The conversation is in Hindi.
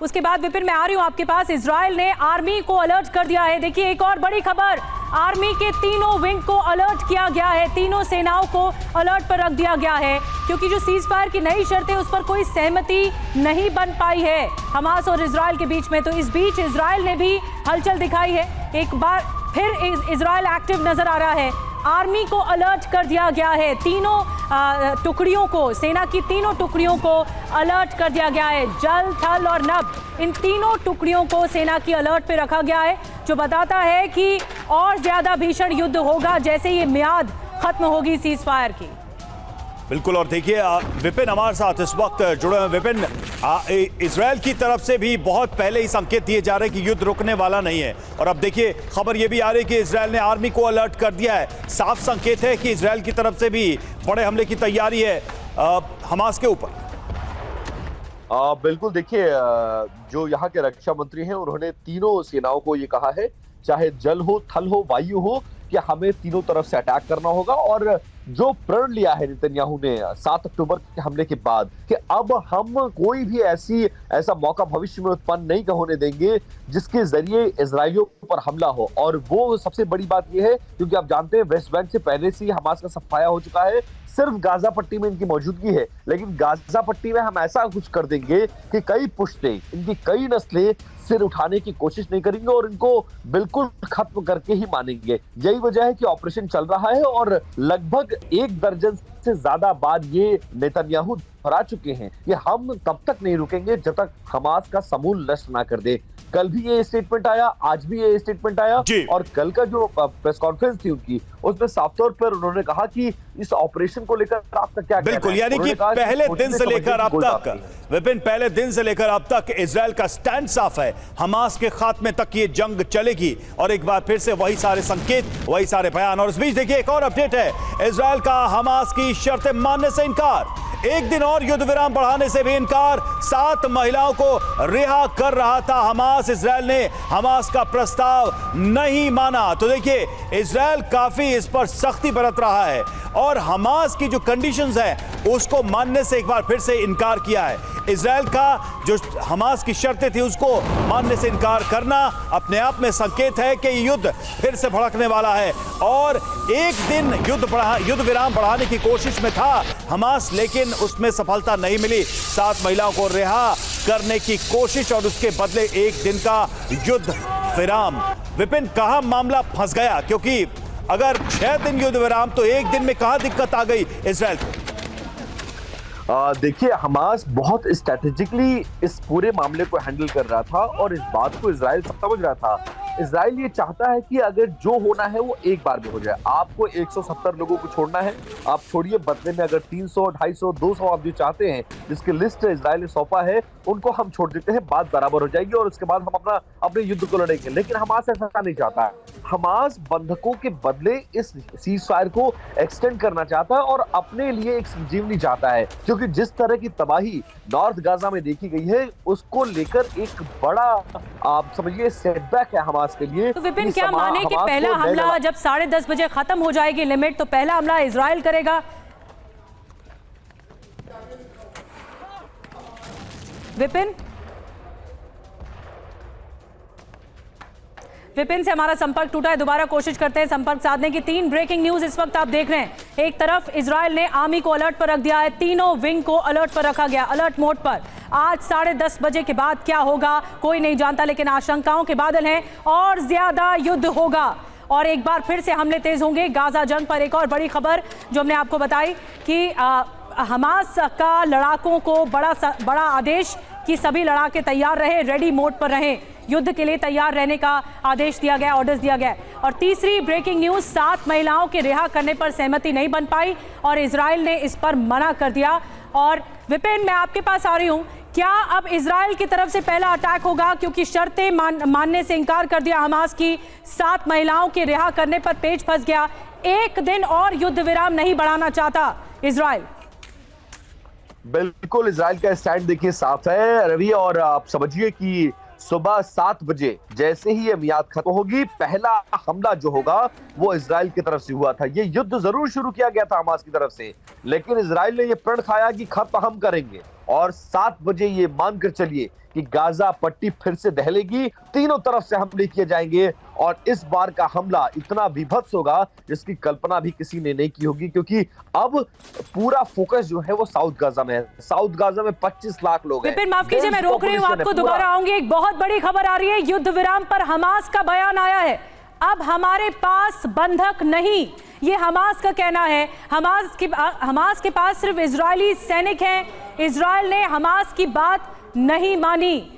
उसके बाद विपिन मैं आ रही हूं आपके पास। इजराइल ने आर्मी को अलर्ट कर दिया है। देखिए एक और बड़ी खबर, आर्मी के तीनों विंग को अलर्ट किया गया है, तीनों सेनाओं को अलर्ट पर रख दिया गया है, क्योंकि जो सीज फायर की नई शर्तें उस पर कोई सहमति नहीं बन पाई है हमास और इजराइल के बीच में। तो इस बीच इजराइल ने भी हलचल दिखाई है, एक बार फिर इजराइल एक्टिव नजर आ रहा है। आर्मी को अलर्ट कर दिया गया है, तीनों टुकड़ियों को, सेना की तीनों टुकड़ियों को अलर्ट कर दिया गया है। जल, थल और नभ, इन तीनों टुकड़ियों को सेना की अलर्ट पे रखा गया है, जो बताता है कि और ज्यादा भीषण युद्ध होगा जैसे ये मियाद खत्म होगी सीज फायर की। बिल्कुल। और देखिए विपिन हमारे साथ इस वक्त जुड़े हैं। विपिन, इजराइल की तरफ से भी बहुत पहले ही संकेत दिए जा रहे हैं कि युद्ध रुकने वाला नहीं है, और अब देखिए खबर यह भी आ रही है कि इजराइल ने आर्मी को अलर्ट कर दिया है। साफ संकेत है कि इजराइल की तरफ से भी बड़े हमले की तैयारी है हमास के ऊपर। बिल्कुल। देखिए जो यहाँ के रक्षा मंत्री हैं उन्होंने तीनों सेनाओं को ये कहा है, चाहे जल हो, थल हो, वायु हो, कि हमें तीनों तरफ से अटैक करना होगा। और जो प्रण लिया है नेतन्याहू ने 7 अक्टूबर के हमले के बाद कि अब हम कोई भी ऐसा मौका भविष्य में उत्पन्न नहीं होने देंगे जिसके जरिए इजरायलियों पर हमला हो। और वो सबसे बड़ी बात यह है, क्योंकि आप जानते हैं वेस्ट बैंक से पहले से ही हमास का सफाया हो चुका है, सिर्फ गाजा पट्टी में इनकी मौजूदगी है, लेकिन गाजा पट्टी में हम ऐसा कुछ कर देंगे कि कई पुश्तें, इनकी कई नस्लें सिर उठाने की कोशिश नहीं करेंगे और इनको बिल्कुल खत्म करके ही मानेंगे। यही वजह है कि ऑपरेशन चल रहा है और लगभग 1 दर्जन से ज्यादा बार ये नेतन्याहू दोहरा चुके हैं कि हम तब तक नहीं रुकेंगे जब तक हमास का समूल नष्ट ना कर दे। कल भी ये स्टेटमेंट आया, आज भी ये स्टेटमेंट आया, और कल का जो प्रेस कॉन्फ्रेंस थी उनकी, उसमें साफ तौर पर उन्होंने कहा कि इस ऑपरेशन को लेकर आपका क्या कहना है। बिल्कुल, यानी कि पहले दिन से लेकर अब तक, विपिन, पहले दिन से लेकर अब तक इजराइल का स्टैंड साफ है, हमास के खात्मे तक ये जंग चलेगी। और एक बार फिर से वही सारे संकेत, वही सारे बयान। और इस बीच देखिए एक और अपडेट है, इजराइल का हमास की शर्तें मानने से इनकार, एक दिन और युद्ध विराम बढ़ाने से भी इनकार। 7 महिलाओं को रिहा कर रहा था हमास, इजराइल ने हमास का प्रस्ताव नहीं माना। तो देखिए इजराइल काफी इस पर सख्ती बरत रहा है और हमास की जो कंडीशंस है उसको मानने से एक बार फिर से इनकार किया है। इजराइल का जो हमास की शर्तें थी उसको मानने से इनकार करना अपने आप में संकेत है कि युद्ध फिर से भड़कने वाला है। और एक दिन युद्ध विराम बढ़ाने की कोशिश में था हमास, लेकिन उसमें सफलता नहीं मिली। 7 महिलाओं को रिहा करने की कोशिश और उसके बदले एक दिन का युद्ध विराम। विपिन, कहां मामला फंस गया? क्योंकि अगर 6 दिन युद्ध विराम तो एक दिन में कहां दिक्कत आ गई इजराइल को? देखिए हमास बहुत स्ट्रेटेजिकली इस पूरे मामले को हैंडल कर रहा था और इस बात को इजराइल समझ रहा था। इजराइल ये चाहता है कि अगर जो होना है वो एक बार में हो जाए। आपको 170 लोगों को छोड़ना है, आप छोड़िए, बदले में अगर 300, 250, 200 आप जो चाहते हैं, जिसकी लिस्ट इजराइल ने सौंपा है, उनको हम छोड़ देते हैं, बात बराबर हो जाएगी और उसके बाद हम अपने युद्ध को लड़ेंगे। लेकिन हमास ऐसा नहीं चाहता है। हमास बंधकों के बदले इस सीज फायर को एक्सटेंड करना चाहता है और अपने लिए एक संजीवनी चाहता है, क्योंकि जिस तरह की तबाही नॉर्थ गाजा में देखी गई है उसको लेकर एक बड़ा, आप समझिए, सेटबैक है हमास के लिए। तो विपिन, क्या माने कि पहला हमला जब 10:30 बजे खत्म हो जाएगी लिमिट, तो पहला हमला इजराइल करेगा? विपिन से हमारा संपर्क टूटा है, दोबारा कोशिश करते हैं संपर्क साधने की। 3 ब्रेकिंग न्यूज इस वक्त आप देख रहे हैं। एक तरफ इजराइल ने आर्मी को अलर्ट पर रख दिया है, तीनों विंग को अलर्ट पर रखा गया, अलर्ट मोड पर। आज 10:30 बजे के बाद क्या होगा कोई नहीं जानता, लेकिन आशंकाओं के बादल हैं और ज्यादा युद्ध होगा और एक बार फिर से हमले तेज होंगे गाजा जंग पर। एक और बड़ी खबर जो हमने आपको बताई कि हमास का लड़ाकों को बड़ा आदेश कि सभी लड़ाके तैयार रहे, रेडी मोड पर रहें, युद्ध के लिए तैयार रहने का आदेश दिया गया, ऑर्डर्स दिया गया। और तीसरी ब्रेकिंग न्यूज, 7 महिलाओं के रिहा करने पर सहमति नहीं बन पाई और इजराइल ने इस पर मना कर दिया। और विपिन, मैं आपके पास आ रही हूं, क्या अब इजराइल की तरफ से पहला अटैक होगा? क्योंकि शर्तें मानने से इनकार कर दिया हमास की, 7 महिलाओं के रिहा करने पर पेच फंस गया, एक दिन और युद्ध विराम नहीं बढ़ाना चाहता इजराइल। बिल्कुल, इजराइल का स्टैंड देखिए साफ है रवि, और आप समझिए कि सुबह 7 बजे जैसे ही ये मियाद खत्म होगी, पहला हमला जो होगा वो इजराइल की तरफ से हुआ था। ये युद्ध जरूर शुरू किया गया था हमास की तरफ से, लेकिन इजराइल ने ये प्रण खाया कि खत्म हम करेंगे। और 7 बजे ये मानकर चलिए कि गाजा पट्टी फिर से दहलेगी, तीनों तरफ से हमले किए जाएंगे और इस बार का हमला इतना विभत्स होगा जिसकी कल्पना भी किसी ने नहीं की होगी, क्योंकि अब पूरा फोकस जो है वो साउथ गाजा में है। साउथ गाजा में 25 लाख लोग हैं। विपिन, माफ कीजिए, मैं रोक रही हूं आपको, दोबारा आऊंगी। एक बहुत बड़ी खबर आ रही है, युद्ध विराम पर हमास का बयान आया है। अब हमारे पास बंधक नहीं, ये हमास का कहना है। हमास के पास सिर्फ इजरायली सैनिक हैं। इजरायल ने हमास की बात नहीं मानी।